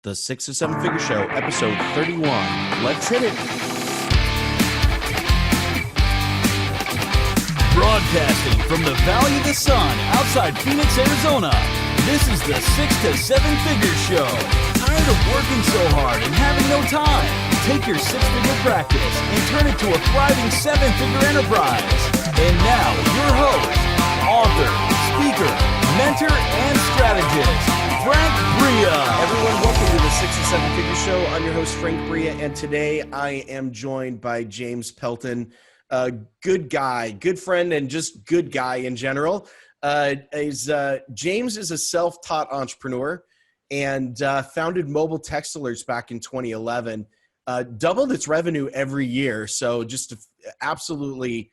The 6 to 7 Figure Show, episode 31. Let's hit it. Broadcasting from the Valley of the Sun outside Phoenix, Arizona. This is the 6 to 7 Figure Show. Tired of working so hard and having no time? Take your six-figure practice and turn it to a thriving seven-figure enterprise. And now, your host, author, speaker, mentor, and strategist, Frank Bria. Everyone, welcome to the 6 to 7 Figure Show. I'm your host, Frank Bria, and today I am joined by James Pelton. Good guy, good friend, and just good guy in general. James is a self-taught entrepreneur and founded Mobile Text Alerts back in 2011. Doubled its revenue every year, so just absolutely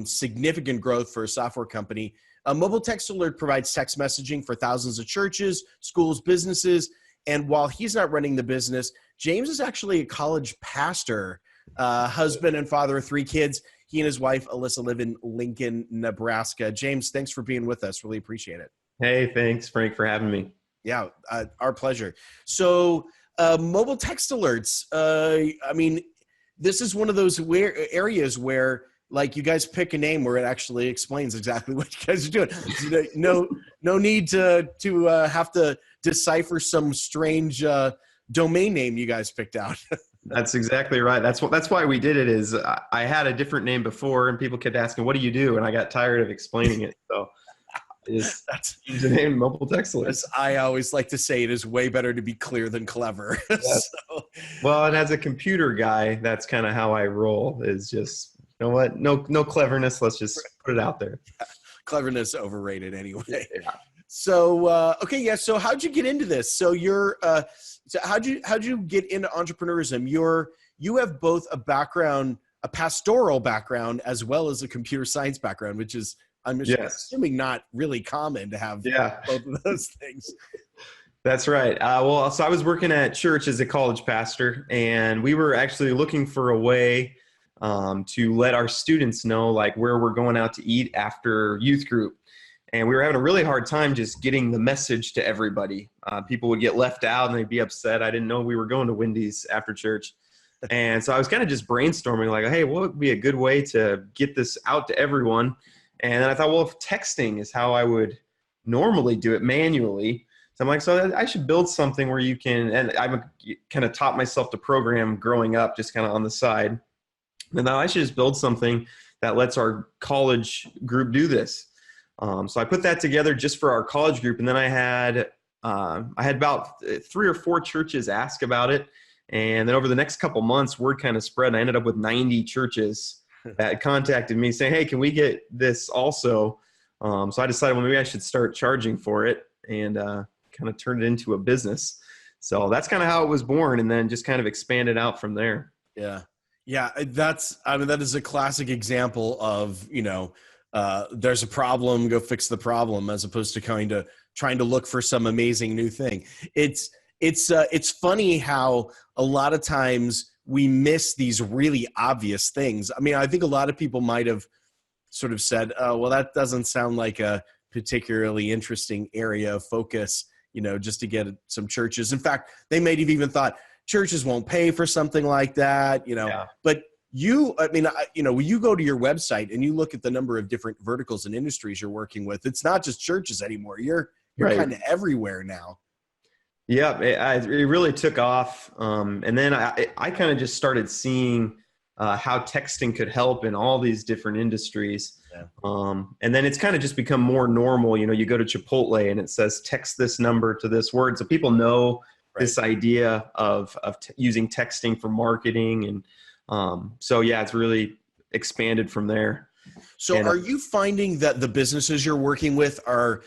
significant growth for a software company. Mobile Text Alert provides text messaging for thousands of churches, schools, businesses, and while he's not running the business, James is actually a college pastor, husband and father of 3 kids. He and his wife, Alyssa, live in Lincoln, Nebraska. James, thanks for being with us. Really appreciate it. Hey, thanks, Frank, for having me. Yeah, our pleasure. So, Mobile Text Alerts, I mean, this is one of those areas where, like, you guys pick a name where it actually explains exactly what you guys are doing. No need to have to decipher some strange domain name you guys picked out. That's exactly right. That's why we did it. Is I had a different name before, and people kept asking, "What do you do?" And I got tired of explaining it, so that's the name Mobile Text Alerts. I always like to say it is way better to be clear than clever. Yes. Well, and as a computer guy, that's kind of how I roll. Is just, you know what? No cleverness. Let's just put it out there. Cleverness overrated anyway. Yeah. So okay, yeah. So how'd you get into this? So so how'd you get into entrepreneurism? You have both a pastoral background, as well as a computer science background, which is, I'm assuming, not really common to have both of those things. That's right. So I was working at church as a college pastor, and we were actually looking for a way to let our students know, like, where we're going out to eat after youth group. And we were having a really hard time just getting the message to everybody. People would get left out and they'd be upset. I didn't know we were going to Wendy's after church. And so I was kind of just brainstorming, like, hey, what would be a good way to get this out to everyone? And then I thought, well, if texting is how I would normally do it manually. So I'm like, so I should build something where you can, and I kind of taught myself to program growing up, just kind of on the side. And now I should just build something that lets our college group do this. So I put that together just for our college group. And then I had about 3 or 4 churches ask about it. And then over the next couple months, word kind of spread. And I ended up with 90 churches that contacted me saying, hey, can we get this also? So I decided, well, maybe I should start charging for it, and kind of turned it into a business. So that's kind of how it was born, and then just kind of expanded out from there. Yeah. Yeah. That is a classic example of, there's a problem, go fix the problem, as opposed to trying to look for some amazing new thing. It's funny how a lot of times we miss these really obvious things. I mean, I think a lot of people might have sort of said, oh, well, that doesn't sound like a particularly interesting area of focus, just to get some churches. In fact, they might have even thought churches won't pay for something like that, but when you go to your website and you look at the number of different verticals and industries you're working with, it's not just churches anymore. You're right. Kind of everywhere now. Yeah, it really took off. And then I kind of just started seeing how texting could help in all these different industries. Yeah. And then it's kind of just become more normal. You go to Chipotle and it says, text this number to this word. So people know this idea of using texting for marketing. And so, yeah, it's really expanded from there. So are you finding that the businesses you're working with are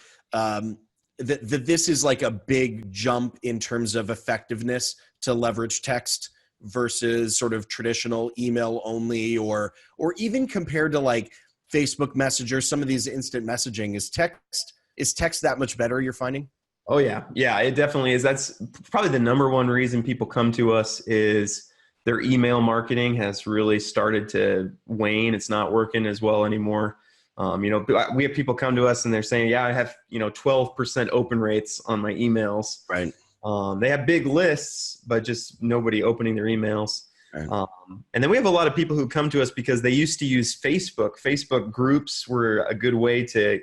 that this is like a big jump in terms of effectiveness to leverage text versus sort of traditional email only, or even compared to like Facebook Messenger, some of these instant messaging? Is text that much better, you're finding? Oh yeah. Yeah, it definitely is. That's probably the number one reason people come to us is their email marketing has really started to wane. It's not working as well anymore. We have people come to us and they're saying, yeah, I have, 12% open rates on my emails. Right. They have big lists, but just nobody opening their emails. Right. And then we have a lot of people who come to us because they used to use Facebook. Facebook groups were a good way to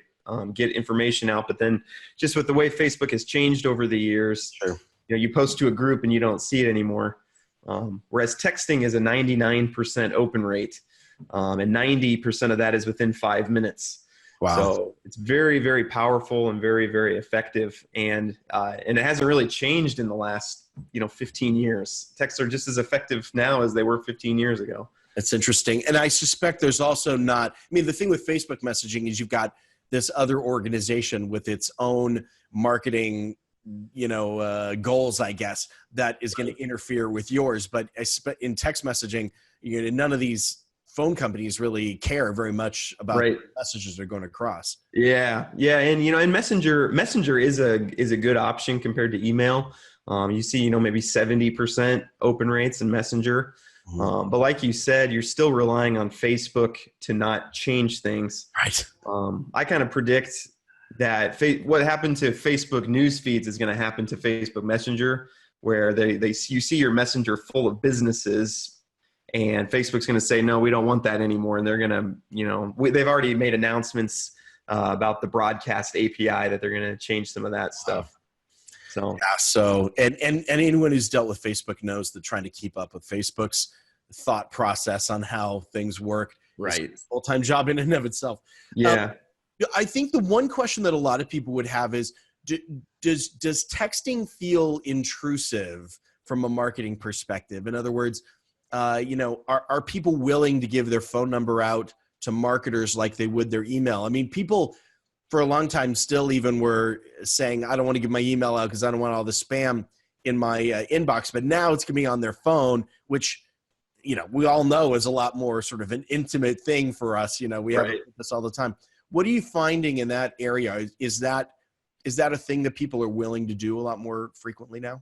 get information out. But then just with the way Facebook has changed over the years, Sure. you post to a group and you don't see it anymore. Whereas texting is a 99% open rate. And 90% of that is within 5 minutes. Wow. So it's very, very powerful and very, very effective. And it hasn't really changed in the last, 15 years. Texts are just as effective now as they were 15 years ago. That's interesting. And I suspect there's also the thing with Facebook messaging is you've got this other organization with its own marketing, goals, I guess, that is going to interfere with yours. But in text messaging, none of these phone companies really care very much about the messages they're going across. Yeah. And Messenger is a good option compared to email. You see, maybe 70% open rates in Messenger. But like you said, you're still relying on Facebook to not change things. Right. I kind of predict that what happened to Facebook news feeds is going to happen to Facebook Messenger, where you see your Messenger full of businesses, and Facebook's going to say, no, we don't want that anymore. And they're going to, they've already made announcements about the broadcast API that they're going to change some of that stuff. So, yeah. So, and anyone who's dealt with Facebook knows that trying to keep up with Facebook's thought process on how things work is a full-time job in and of itself. Yeah. I think the one question that a lot of people would have is, does texting feel intrusive from a marketing perspective? In other words, are people willing to give their phone number out to marketers like they would their email? I mean, people for a long time still even were saying, I don't want to give my email out because I don't want all the spam in my inbox. But now it's going to be on their phone, which, we all know is a lot more sort of an intimate thing for us. We have this all the time. What are you finding in that area? Is that a thing that people are willing to do a lot more frequently now?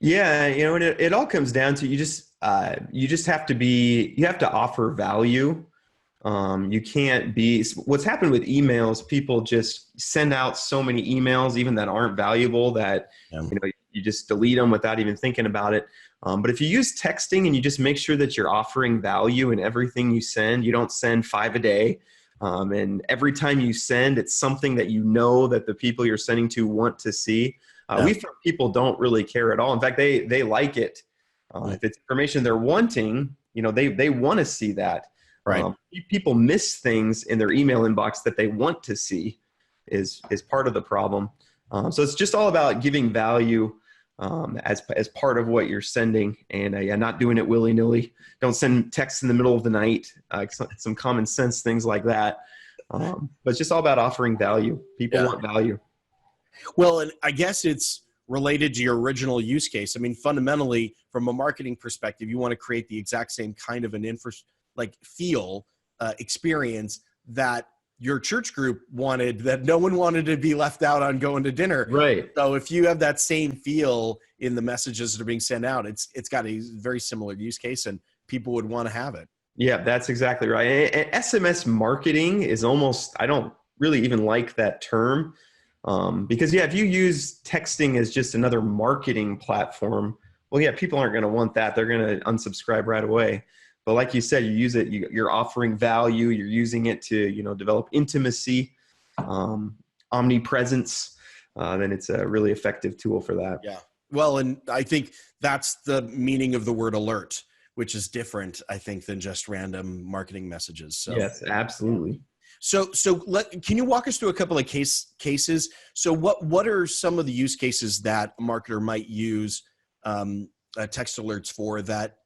Yeah, and it all comes down to you just have to offer value. You can't be, what's happened with emails, people just send out so many emails, even that aren't valuable, that you just delete them without even thinking about it. But if you use texting and you just make sure that you're offering value in everything you send, you don't send 5 a day. And every time you send, it's something that that the people you're sending to want to see. We found people don't really care at all. In fact, they like it. If it's information they're wanting, they want to see that. Right. People miss things in their email inbox that they want to see is part of the problem. So it's just all about giving value as part of what you're sending, and not doing it willy-nilly. Don't send texts in the middle of the night. Some common sense things like that. But it's just all about offering value. People want value. Well, and I guess it's related to your original use case. I mean, fundamentally, from a marketing perspective, you want to create the exact same kind of an experience that your church group wanted, that no one wanted to be left out on going to dinner. Right. So if you have that same feel in the messages that are being sent out, it's got a very similar use case, and people would want to have it. Yeah, that's exactly right. And SMS marketing is almost, I don't really even like that term. Because if you use texting as just another marketing platform, well, people aren't going to want that. They're going to unsubscribe right away. But like you said, you use it, you're offering value, you're using it to, develop intimacy, omnipresence, then it's a really effective tool for that. Yeah. Well, and I think that's the meaning of the word alert, which is different, I think, than just random marketing messages. So. Yes, absolutely. So can you walk us through a couple of cases? So what are some of the use cases that a marketer might use text alerts for that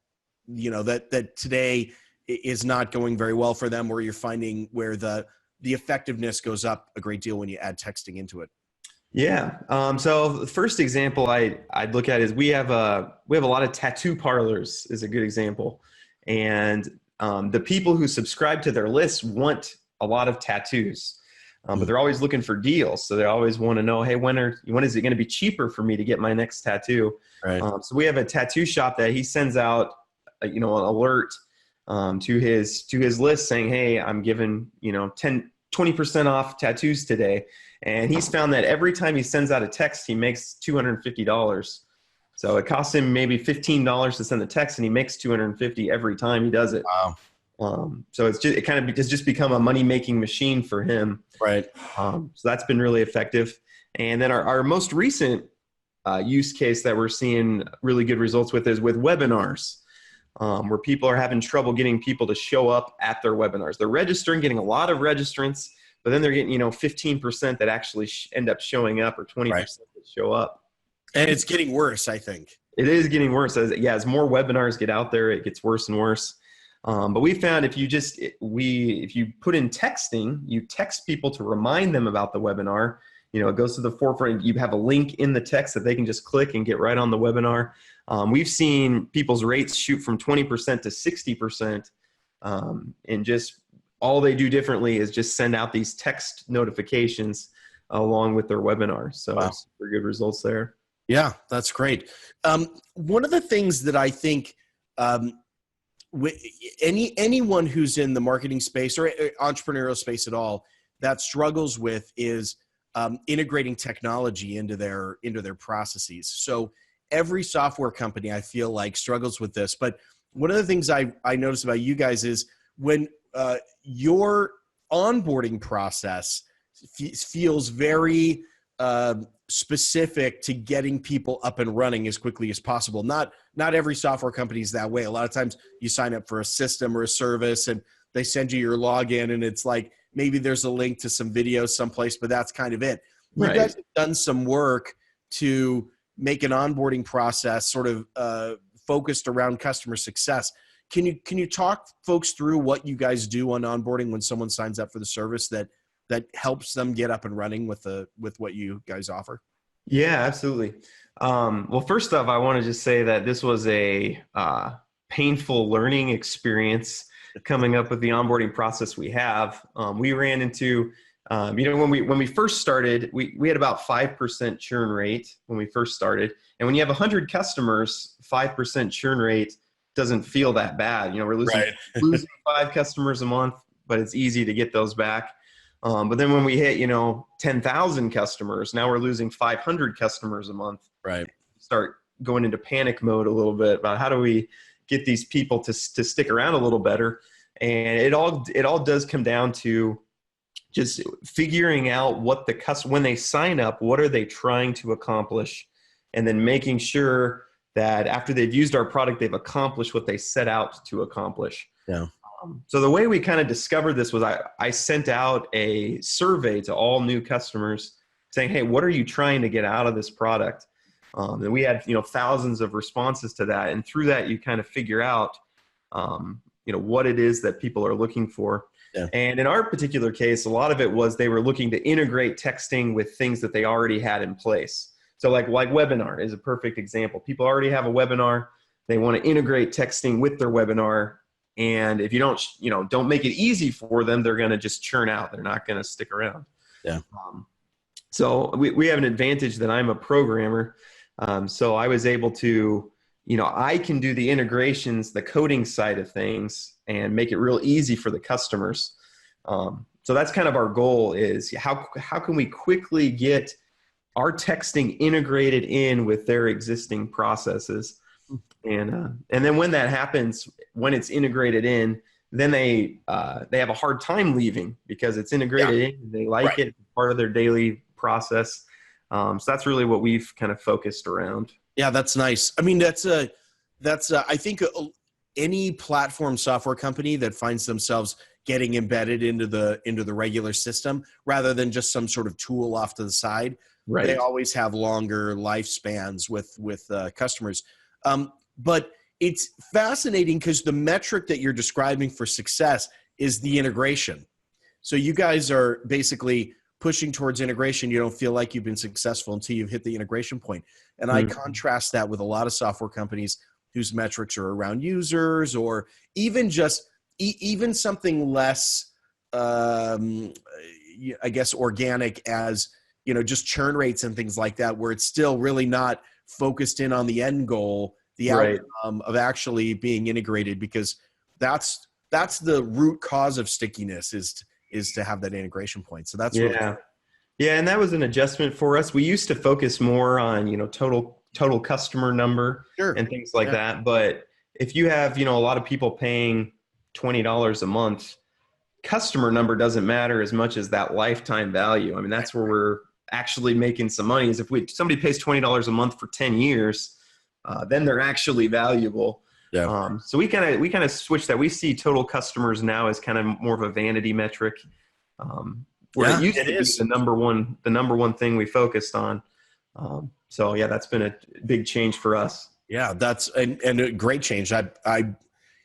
today is not going very well for them, where you're finding where the effectiveness goes up a great deal when you add texting into it? Yeah. So the first example I'd look at is we have a lot of tattoo parlors is a good example. And the people who subscribe to their lists want a lot of tattoos, but they're always looking for deals. So they always want to know, hey, when is it going to be cheaper for me to get my next tattoo? Right. So we have a tattoo shop that he sends out, an alert to his list saying, hey, I'm giving, 10 20% off tattoos today. And he's found that every time he sends out a text, he makes $250. So it costs him maybe $15 to send the text, and he makes $250 every time he does it. Wow. So it kind of has just become a money-making machine for him. Right. So that's been really effective. And then our most recent use case that we're seeing really good results with is with webinars, where people are having trouble getting people to show up at their webinars. They're registering, getting a lot of registrants, but then they're getting 15% that actually end up showing up, or 20% that show up. And it's getting worse, I think. It is getting worse. As more webinars get out there, it gets worse and worse. But we found if you put in texting, you text people to remind them about the webinar. It goes to the forefront. You have a link in the text that they can just click and get right on the webinar. We've seen people's rates shoot from 20% to 60%, and just all they do differently is just send out these text notifications along with their webinar. So super good results there. Yeah, that's great. One of the things that I think anyone who's in the marketing space or entrepreneurial space at all that struggles with is integrating technology into their processes. So every software company, I feel like, struggles with this. But one of the things I noticed about you guys is when your onboarding process feels very specific to getting people up and running as quickly as possible. Not every software company is that way. A lot of times you sign up for a system or a service and they send you your login, and it's like maybe there's a link to some videos someplace, but that's kind of it. You guys have done some work to make an onboarding process sort of focused around customer success. Can you talk folks through what you guys do on onboarding when someone signs up for the service that helps them get up and running with what you guys offer? Yeah, absolutely. Well, first off, I want to just say that this was a painful learning experience coming up with the onboarding process we have. We ran into, when we first started, we had about 5% churn rate when we first started. And when you have 100 customers, 5% churn rate doesn't feel that bad. We're losing 5 customers a month, but it's easy to get those back. But then when we hit, 10,000 customers, now we're losing 500 customers a month. Right. Start going into panic mode a little bit about how do we get these people to stick around a little better. And it all does come down to just figuring out what when they sign up, what are they trying to accomplish? And then making sure that after they've used our product, they've accomplished what they set out to accomplish. Yeah. So the way we kind of discovered this was I sent out a survey to all new customers saying, hey, what are you trying to get out of this product? And we had, thousands of responses to that. And through that, you kind of figure out, what it is that people are looking for. Yeah. And in our particular case, a lot of it was they were looking to integrate texting with things that they already had in place. So like webinar is a perfect example. People already have a webinar. They want to integrate texting with their webinar. And if you don't make it easy for them, they're going to just churn out. They're not going to stick around. Yeah. So we have an advantage that I'm a programmer. So I was able to, I can do the integrations, the coding side of things, and make it real easy for the customers. So that's kind of our goal is how can we quickly get our texting integrated in with their existing processes. And then when that happens, when it's integrated in, then they have a hard time leaving because it's integrated in. They like it. It's part of their daily process. So that's really what we've kind of focused around. Yeah, that's nice. I mean, that's I think any platform software company that finds themselves getting embedded into the regular system rather than just some sort of tool off to the side, they always have longer lifespans with customers. But it's fascinating because the metric that you're describing for success is the integration. So you guys are basically pushing towards integration. You don't feel like you've been successful until you've hit the integration point. And I contrast that with a lot of software companies whose metrics are around users or even just even something less, I guess, organic as, just churn rates and things like that, where it's still really not focused in on the end goal, the outcome of actually being integrated, because that's the root cause of stickiness is is to have that integration point. So that's really Yeah. Yeah. And that was an adjustment for us. We used to focus more on, total customer number sure. and things like Yeah. that. But if you have, a lot of people paying $20 a month, customer number doesn't matter as much as that lifetime value. I mean, that's where we're actually making some money, is if somebody pays $20 a month for 10 years, then they're actually valuable. Yeah. So we kind of switched that. We see total customers now as kind of more of a vanity metric, where it used to be the number one thing we focused on. So yeah, that's been a big change for us. Yeah, that's and a great change.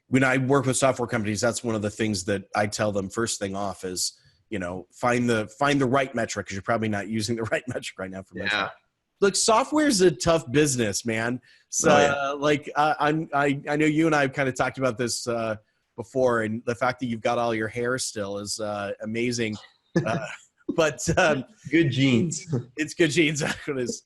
When I work with software companies, that's one of the things that I tell them first thing off is, find the right metric, because you're probably not using the right metric right now for most. Yeah. Look, software is a tough business, man. So I know you and I have kind of talked about this before, and the fact that you've got all your hair still is amazing. But good genes. It's good genes.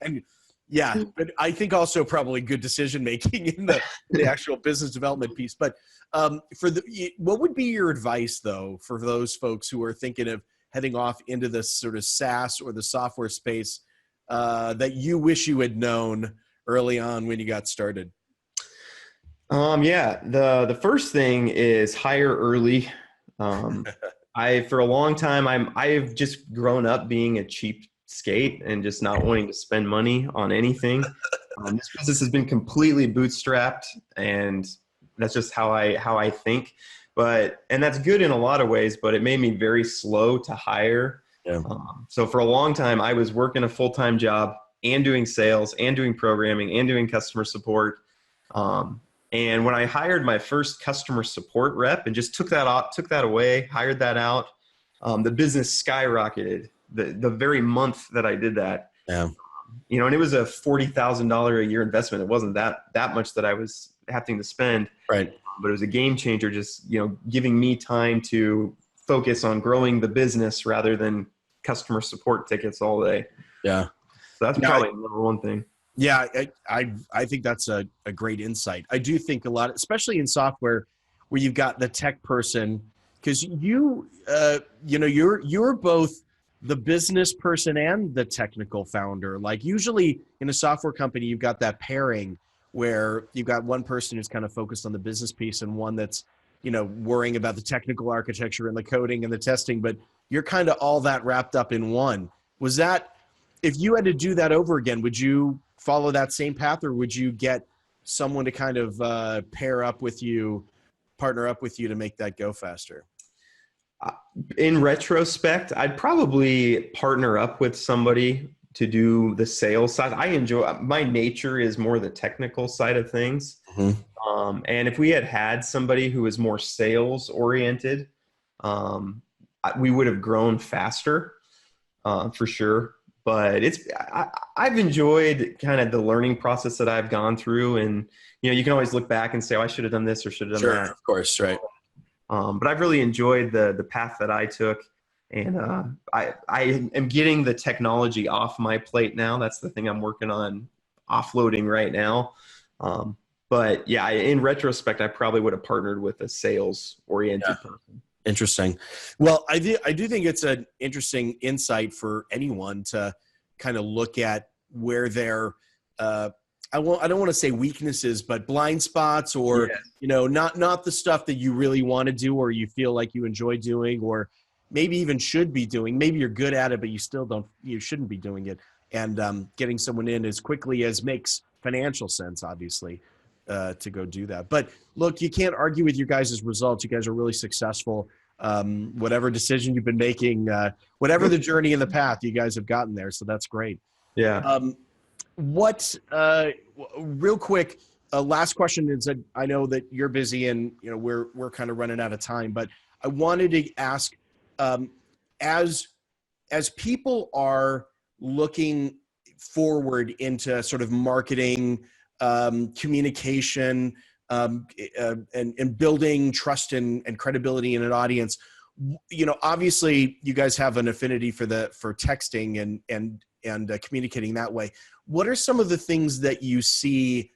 And yeah, but I think also probably good decision making in the actual business development piece. But what would be your advice though for those folks who are thinking of heading off into this sort of SaaS or the software space that you wish you had known early on when you got started? Yeah, the first thing is hire early. For a long time, I've just grown up being a cheap skate and just not wanting to spend money on anything. This business has been completely bootstrapped, and that's just how I think. And that's good in a lot of ways, but it made me very slow to hire. Yeah. So for a long time, I was working a full-time job and doing sales and doing programming and doing customer support. And when I hired my first customer support rep and just took that away, hired that out, the business skyrocketed the very month that I did that. Yeah. And it was a $40,000 a year investment. It wasn't that much that I was having to spend. Right. But it was a game changer, just, giving me time to focus on growing the business rather than customer support tickets all day. Yeah. So that's probably the number one thing. Yeah, I think that's a great insight. I do think a lot, especially in software, where you've got the tech person, because you're both the business person and the technical founder. Like usually in a software company, you've got that pairing where you've got one person who's kind of focused on the business piece and one that's, worrying about the technical architecture and the coding and the testing, but you're kind of all that wrapped up in one. Was that, if you had to do that over again, would you follow that same path, or would you get someone to kind of partner up with you to make that go faster? In retrospect, I'd probably partner up with somebody to do the sales side. My nature is more the technical side of things. Mm-hmm. And if we had somebody who was more sales oriented, we would have grown faster, for sure. But I've enjoyed kind of the learning process that I've gone through, and you can always look back and say, "Oh, I should have done this or should have done that." Sure, of course, right. But I've really enjoyed the path that I took, and I am getting the technology off my plate now. That's the thing I'm working on offloading right now. But yeah, in retrospect, I probably would have partnered with a sales-oriented person. Interesting. Well, I do think it's an interesting insight for anyone to kind of look at where their I don't want to say weaknesses, but blind spots, or not the stuff that you really want to do or you feel like you enjoy doing, or maybe even should be doing. Maybe you're good at it, but you shouldn't be doing it. And getting someone in as quickly as makes financial sense, obviously, to go do that. But look, you can't argue with your guys' results. You guys are really successful. Whatever decision you've been making, whatever the journey in the path, you guys have gotten there. So that's great. Yeah. Real quick, last question is that I know that you're busy and we're kind of running out of time, but I wanted to ask, as people are looking forward into sort of marketing, communication, and building trust and credibility in an audience, obviously you guys have an affinity for texting and communicating that way. What are some of the things that you see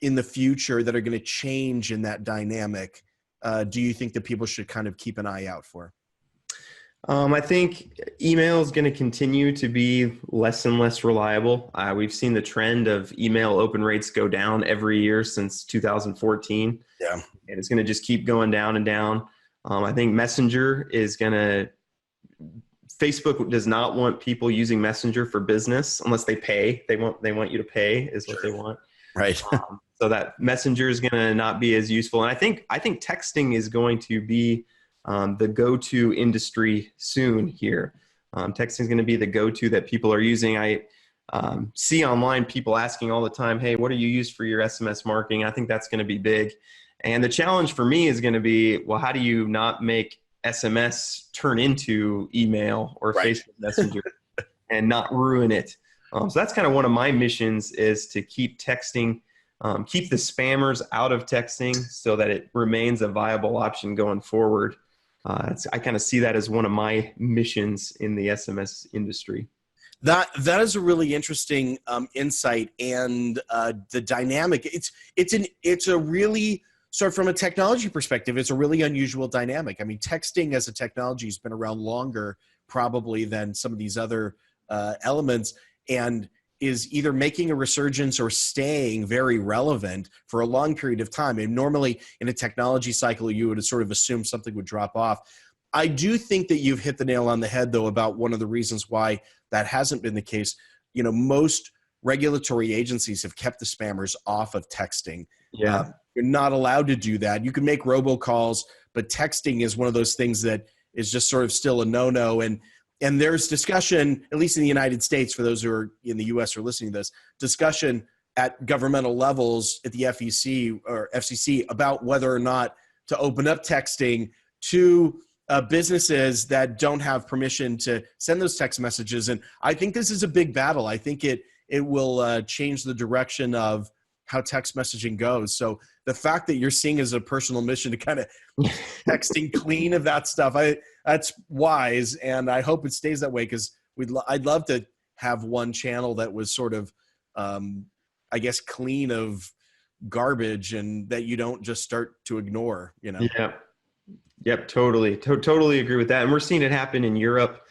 in the future that are going to change in that dynamic? Do you think that people should kind of keep an eye out for? I think email is going to continue to be less and less reliable. We've seen the trend of email open rates go down every year since 2014. Yeah. And it's going to just keep going down and down. I think Messenger is going to Facebook does not want people using Messenger for business unless they pay. They want you to pay is what they want. Right. So that Messenger is going to not be as useful. And I think texting is going to be the go-to industry soon here. Texting is going to be the go-to that people are using. I see online people asking all the time, hey, what do you use for your SMS marketing? I think that's going to be big. And the challenge for me is going to be, well, how do you not make SMS turn into email or Facebook Messenger and not ruin it? So that's kind of one of my missions, is to keep texting, keep the spammers out of texting so that it remains a viable option going forward. I kind of see that as one of my missions in the SMS industry. That is a really interesting insight, and the dynamic. It's a really, sort of from a technology perspective, it's a really unusual dynamic. I mean, texting as a technology has been around longer probably than some of these other elements, and is either making a resurgence or staying very relevant for a long period of time. And normally in a technology cycle, you would sort of assume something would drop off. I do think that you've hit the nail on the head, though, about one of the reasons why that hasn't been the case. You know, most regulatory agencies have kept the spammers off of texting. Yeah. You're not allowed to do that. You can make robocalls, but texting is one of those things that is just sort of still a no-no. And there's discussion, at least in the United States, for those who are in the U.S. or listening to this, discussion at governmental levels at the FEC or FCC about whether or not to open up texting to businesses that don't have permission to send those text messages. And I think this is a big battle. I think it will change the direction of how text messaging goes. So the fact that you're seeing as a personal mission to kind of texting clean of that stuff, that's wise. And I hope it stays that way, because I'd love to have one channel that was sort of, I guess, clean of garbage, and that you don't just start to ignore, you know? Yeah. Yep. Totally. Totally agree with that. And we're seeing it happen in Europe.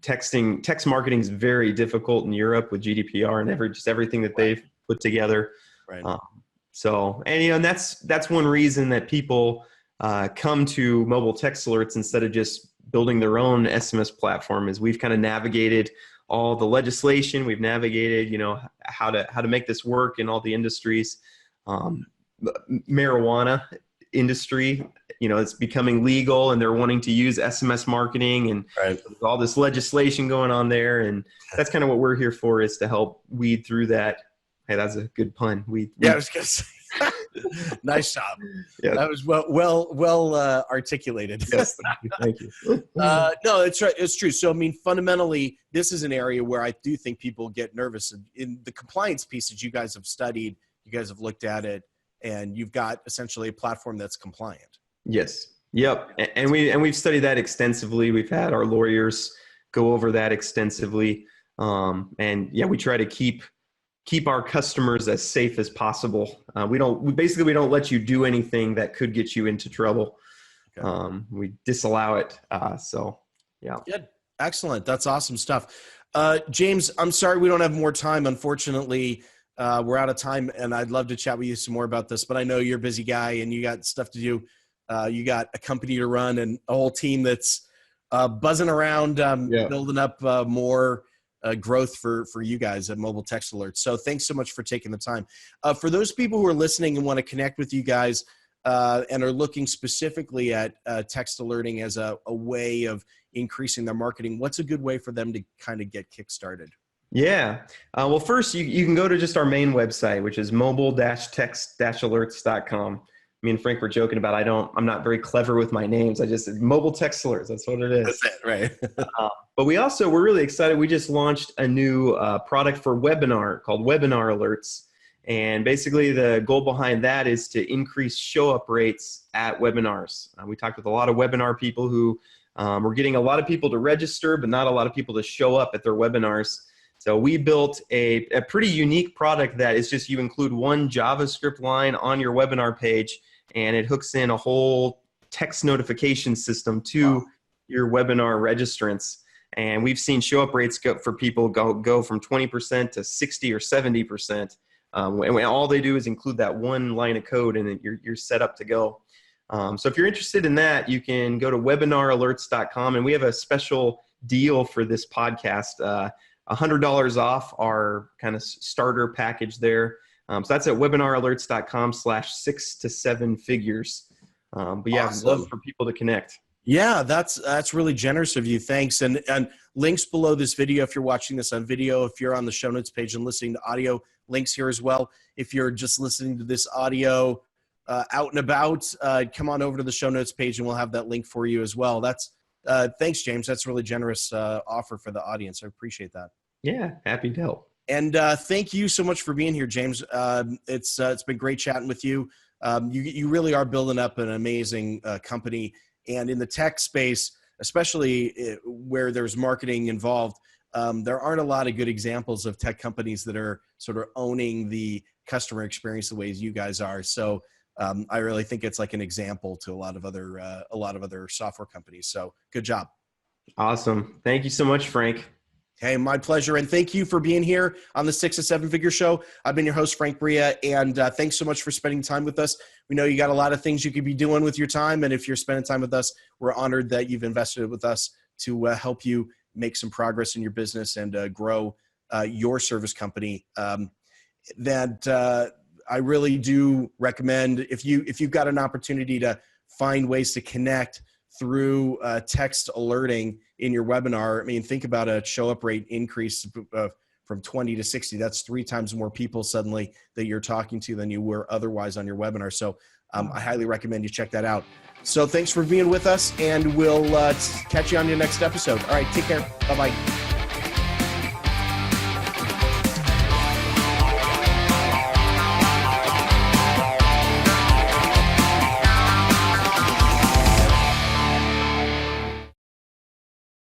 Text marketing is very difficult in Europe with GDPR and everything that they've put together. Right. And that's one reason that people come to mobile text alerts instead of just building their own SMS platform, is we've kind of navigated all the legislation. We've navigated, how to make this work in all the industries. Marijuana industry, it's becoming legal, and they're wanting to use SMS marketing, and right. There's all this legislation going on there. And that's kind of what we're here for, is to help weed through that. Hey, that's a good pun. Yeah, I was going to say. Nice job. Yeah. That was well articulated. Yes, thank you. No, it's right. It's true. So, I mean, fundamentally, this is an area where I do think people get nervous. In the compliance pieces you guys have studied, you guys have looked at it, and you've got essentially a platform that's compliant. Yes. Yep. And we've studied that extensively. We've had our lawyers go over that extensively. And yeah, we try to keep our customers as safe as possible. We don't let you do anything that could get you into trouble. Okay. We disallow it. So yeah. Good. Excellent. That's awesome stuff. James, I'm sorry we don't have more time. Unfortunately, we're out of time, and I'd love to chat with you some more about this, but I know you're a busy guy and you got stuff to do. You got a company to run and a whole team that's buzzing around, building up more growth for you guys at Mobile Text Alerts. So thanks so much for taking the time. For those people who are listening and want to connect with you guys and are looking specifically at text alerting as a way of increasing their marketing, what's a good way for them to kind of get kickstarted? Yeah. Well, first you can go to just our main website, which is mobile-text-alerts.com. Me and Frank were joking about I'm not very clever with my names. I just said Mobile Text Alerts. That's what it is. That's it, right? But we're really excited. We just launched a new product for webinar called Webinar Alerts. And basically the goal behind that is to increase show-up rates at webinars. We talked with a lot of webinar people who were getting a lot of people to register, but not a lot of people to show up at their webinars. So we built a pretty unique product that is just, you include one JavaScript line on your webinar page, and it hooks in a whole text notification system to your webinar registrants. And we've seen show up rates go from 20% to 60 or 70%. And all they do is include that one line of code, and you're set up to go. So if you're interested in that, you can go to webinaralerts.com, and we have a special deal for this podcast, $100 off our kind of starter package there. So that's at webinaralerts.com/6 to 7 figures. But yeah, Awesome. I'd love for people to connect. Yeah, that's really generous of you. Thanks. And links below this video if you're watching this on video. If you're on the show notes page and listening to audio, links here as well. If you're just listening to this audio out and about, come on over to the show notes page and we'll have that link for you as well. That's thanks, James. That's really generous offer for the audience. I appreciate that. Yeah, happy to help. And thank you so much for being here, James. It's been great chatting with you. You really are building up an amazing company. And in the tech space, especially where there's marketing involved, there aren't a lot of good examples of tech companies that are sort of owning the customer experience the ways you guys are. So I really think it's like an example to a lot of other software companies. So good job. Awesome. Thank you so much, Frank. Hey, my pleasure. And thank you for being here on the 6 to 7 Figure Show. I've been your host, Frank Bria, and thanks so much for spending time with us. We know you got a lot of things you could be doing with your time, and if you're spending time with us, we're honored that you've invested with us to help you make some progress in your business and grow your service company. I really do recommend, if you've got an opportunity to find ways to connect through text alerting in your webinar. I mean, think about a show up rate increase from 20 to 60. That's 3 times more people suddenly that you're talking to than you were otherwise on your webinar. So I highly recommend you check that out. So thanks for being with us, and we'll catch you on your next episode. All right, take care. Bye-bye.